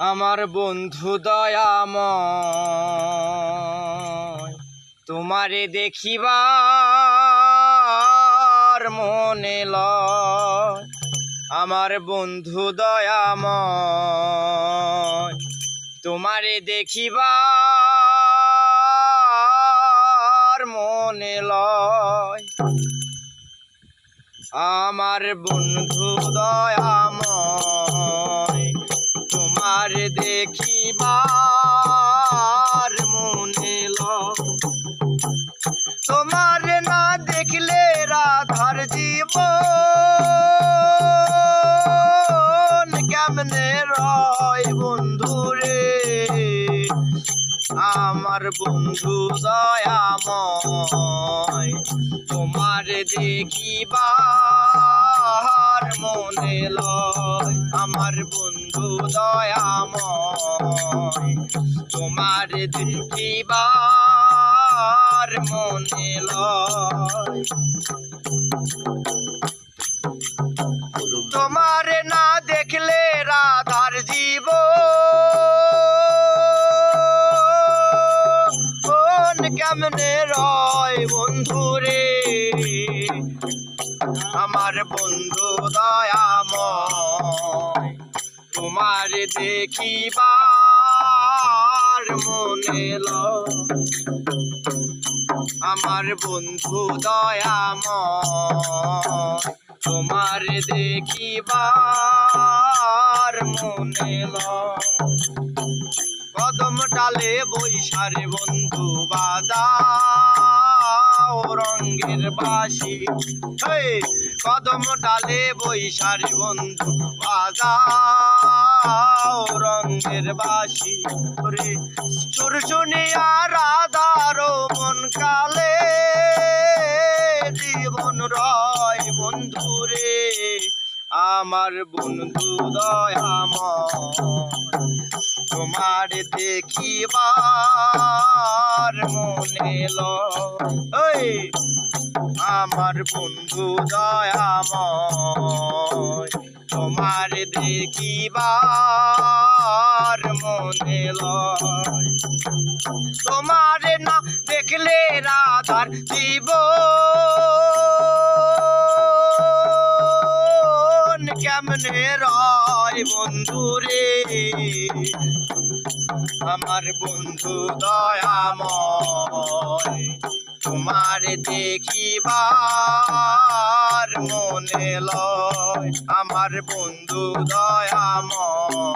আমার বন্ধু দয়াময়, তোমারে দেখিবার মনে লয়। আমার বন্ধু দয়াময়, তোমারে দেখিবার মনে লয়। আমার বন্ধু দয়াময়, তোমার দেখিবার মনে লয়। তোমার না দেখলে রাধার জীবন কেমনে রয় বন্ধু রে। আমার বন্ধু দয়াময়, তোমার দেখিবার মনে লয়। আমার বন্ধু দয়াময়, তোমার দেখিবার মনে লয়। তোমার না দেখলে রাধার জীবন কেমনে রয় বন্ধু রে। আমার বন্ধু দয়াময়, তোমার দেখিবার মনে লয়। আমার বন্ধু দয়াময়, তোমার দেখিবার মনে লয়। কদম ডালে বৈশারে বন্ধু বাজাও রঙের বাঁশি। কদম ডালে বৈশারে বন্ধু বাজাও রঙের বাঁশি। সুর শুনিয়া রাধার মন কালে জীবন রয় বন্ধু রে। আমার বন্ধু দয়াময়, তোমার দেখিবার মনে লয়। আমার বন্ধু দয়াময়, তোমার দেখিবার মনে লয়। তোমার না দেখলে রাধার জীবন কেমনে রয় বন্ধু রে। আমার বন্ধু দয়াময়, তোমার দেখিবার মনে লয়। আমার বন্ধু দয়াময়।